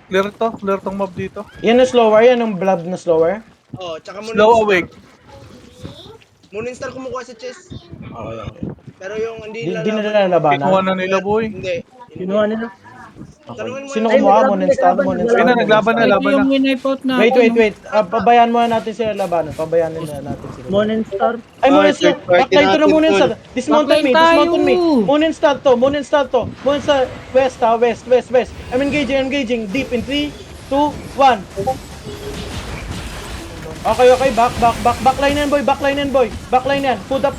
Clear tong mob dito. Yan ang slower, yan ang blood na slower. Oh, tsaka Slow awake. Moonstar kumukuha sa chest. Okay. Pero yung hindi Di na nalalabanan. Kinuha na nila, boy. Hindi. Kinuha nila. Tanungin mo Sino yan. kumuha? Monenstar, Monenstar. Ayun na, naglaban na, Ito laban na. yung winipe out na Wait. ako, Pabayaan muna natin sila labanan. Pabayaan nila natin sila. Monenstar. Ay, Monenstar! Backline to na Monenstar! Dismount me! Backline Dismount on me! tayo! Monenstar to! Monenstar! West ha! West! I'm engaging! Deep in 3, 2, 1. Okay. Backline yan, boy! Backline yan! Food up!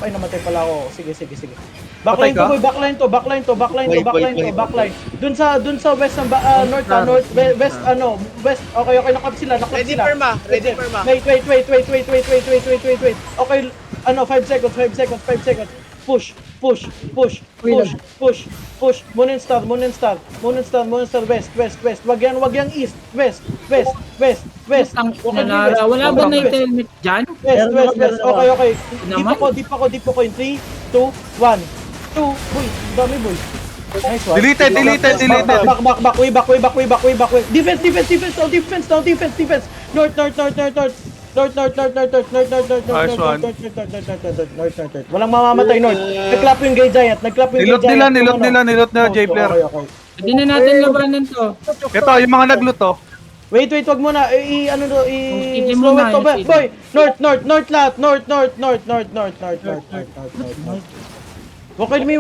Ay, namatay pala ako. Sige. Backline to, boy! Backline to! Dun sa west ng west, west. Okay, naklap sila. Ready perma. Wait. Okay, 5 seconds. Push. Monenstar, west. Wag yang east. West. Ang nanara. Wala ba na helmet dyan? West. Okay. Naman? Deep ako in 3, 2, 1. Boy, dami boy. Nice one. Deleted. Back, way. Defense. North. Nice one. North. Walang mamamatay, North. Nag-clap yung gay giant. Nilot nila, J-player. Okay. Hindi na natin labanan to. Ito, yung mga nagluto. Wait, wag muna. Sige Slow muna, it to. sige. Boy, north lahat. North. Okay, hindi,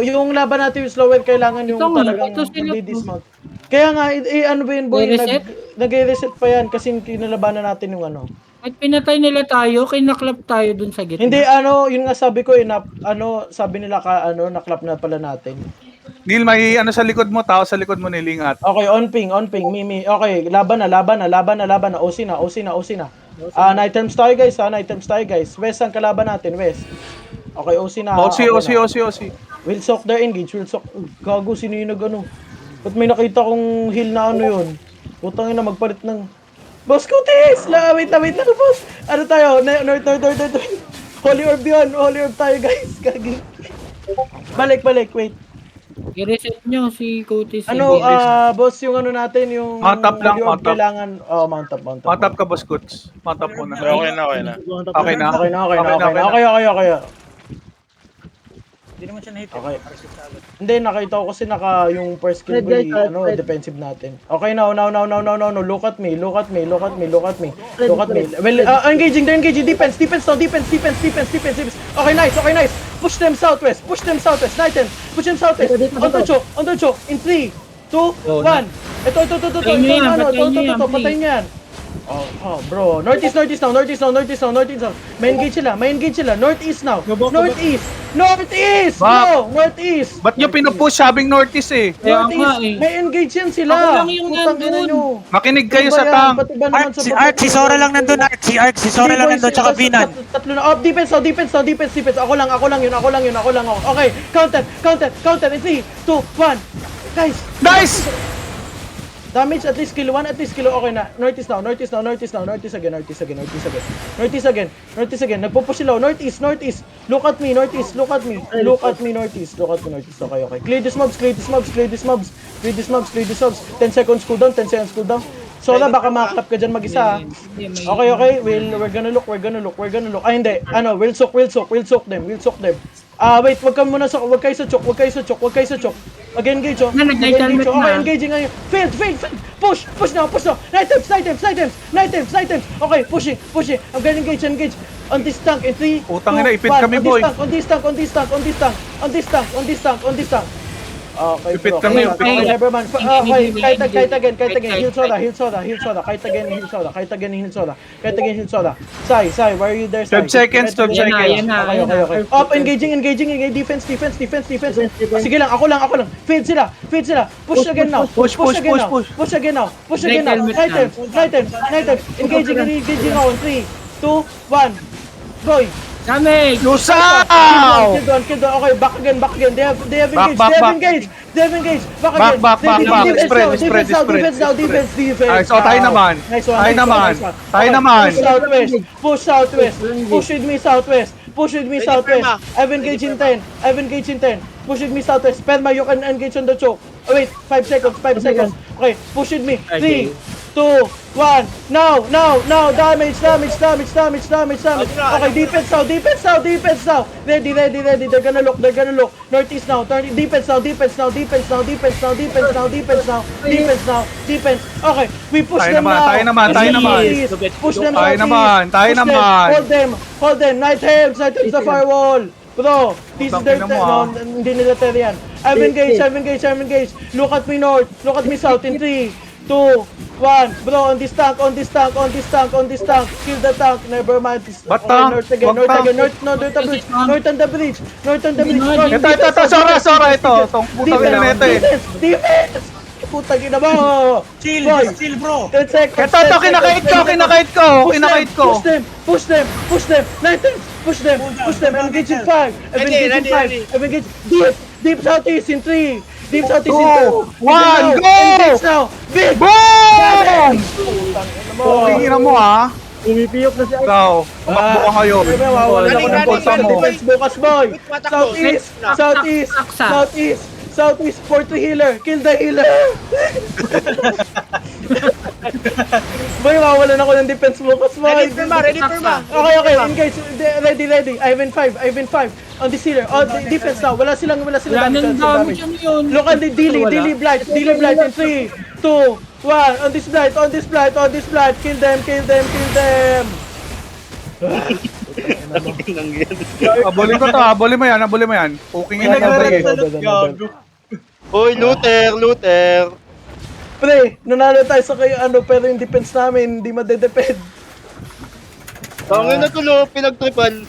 yung laban natin yung slow and kailangan yung Ito nga, talagang ito sila. dismount. Kaya nga, ano ba yun, boy? Reset? Nag-reset pa yan kasi kinalabanan natin yung At pinatay nila tayo, kinaklap tayo dun sa gitna. Hindi, yun nga sabi ko, sabi nila naklap na pala natin. Neil, may sa likod mo, tao sa likod mo nilingat. Okay, on ping, Mimi. Okay, laban na. OC na. Night times tayo, guys. West ang kalaban natin, West. Okay, OC na. OC. Will soak their engage. Gago, sino yung Ba't may nakita kong heal na yun? Putang ina, magpalit ng... Boss Kutis! Wait lang, boss! Ano tayo? North. Holy Orb yun! Holy Orb tayo, guys! Gagi. Balik, wait. I-reset nyo si Kutis. Boss, yung natin, yung... Mount up lang, Holy Orb mount up. kailangan... Mount up. Mount up ka, boss Kuts. Mount up muna. Okay na. Okay. Hindi naman siya na-hit. Okay. Hindi, nakita ko kasi yung first skill ko, defensive natin. Okay, now. Look at me. Well, engaging. Defense. Okay, nice. Push them southwest. Night end. Push them southwest. On the choke. In 3, 2, 1. Ito. Patayin nyo yan, Patayin yan. Oh, bro. Northeast now. May engage sila. Northeast now. Northeast! Bro! Northeast! Ba't nyo pinupush sabing northeast eh? Kaya nga eh. May engage yan sila. Ako lang yung Putang ina nandun. nyo. Makinig kayo Ano ba sa yan? tank. Pati ba naman sa Art, si Sora lang nandun, Art. Si Sora lang nandun, tsaka Binan. Tatlo na. Defense. Ako lang yun. Okay, counter. In 3, 2, 1. Guys! Nice! Damage at least kill 1, okay na. Northeast now. Northeast again. Nagpo-push sila. Northeast. Look at me, Northeast. Okay. Clear these mobs. 10 seconds cooldown. Sola, baka makaklap ka dyan mag-isa. Okay. We're gonna look. Ay, hindi. We'll soak them. Wait, wag kayo sa choke. Mag-engage, Okay, engaging ngayon. Failed. Push now. Night times. Okay, pushing. I'm gonna engage. On this tank in 3, 2, 1. Putang ina, ipit kami, boy. On this tank. Okay, Ipit bro. kami, Okay, never mind. Okay, kahit again. Heal soda. Sai, why are you there, Sai? 12 seconds, 12 Yan seconds. na. Okay. Up, engaging. Defense. Sige lang, ako lang. Fade sila. Push again now. Push. Night times. Engaging now. 3, 2, 1. Boy. Damage! Lusaw! Kill down. Okay, back again. They have engaged. Back again. Back. Spread. Defense. Ay, so tayo naman. Nice one. Tayo naman. Push southwest. Push with me southwest. I've engaged in 10. Push with me southwest. Perma, you can engage on the choke. Oh, wait, 5 seconds, 5 seconds. Okay, push with me. 3, Okay. 2, 1. Now. Damage. Okay, defense now. Ready. They're gonna look. Northeast now. Defense now. Defense. Okay, we push Tayo them naman, now. tayo naman. East. Push them Tayo southeast. naman, tayo Push them. naman. Hold them. Night helms the firewall. Bro, this is their Putang ina mo, hindi nila tayo yan. I've engaged. Look at me north. Look at me south in 3, 2, 1. Bro, on this tank. Kill the tank. Never mind. What tank? North again. What tank? North on the bridge. Ito, Sora, ito. Itong putang ina na ito eh. Defense! Putang ina mo! Chill, Boy, chill bro. 10 seconds. Ito, kinakait ko. Push them. Nighten. Push them. Engage in 5. Ready. Engage deep southeast in 3. Deep southeast in 2. 1, go! Engage now. Big. Boom! Mo. Tingin na mo ha. Pumipiyok na siya. Ikaw, tumakbo ka ngayon. Mawawalan ako ng Galing, pulsa mo. galing. Defense bukas, boy. Matakbo. Southeast. For the healer. Kill the healer. Boy, mawawalan ako ng defense bukas, boy. Ready for ma. Okay, engage. Ready. Ivan 5. On the healer. Oh, defense now. Wala silang Wala nang damage. Ano yun? Look at the Dilly Blight in 3, 2, 1. On this blight. Kill them. Abulin mo yan. Puking ina yan. Hoy, looter. Pre, nanalo tayo sa kayo pero yung defense namin hindi madedepend. Tangin na tulo, pinagtripan.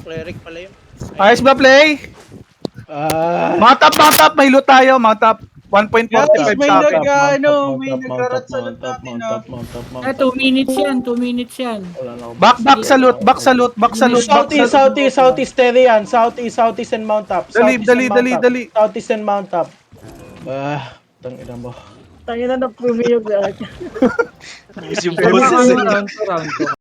Cleric pala yun. Ayos ba, play? Mount up. May loot tayo. Mount up. 1.45 sa akin. Eh, 2 minutes yan. Back sa loot. Southeast Terian. Southeast and Mount Up. Dali. Southeast and Mount Up. Tangina mo. Tangina na pumiyok. Yung boses eh. Round to.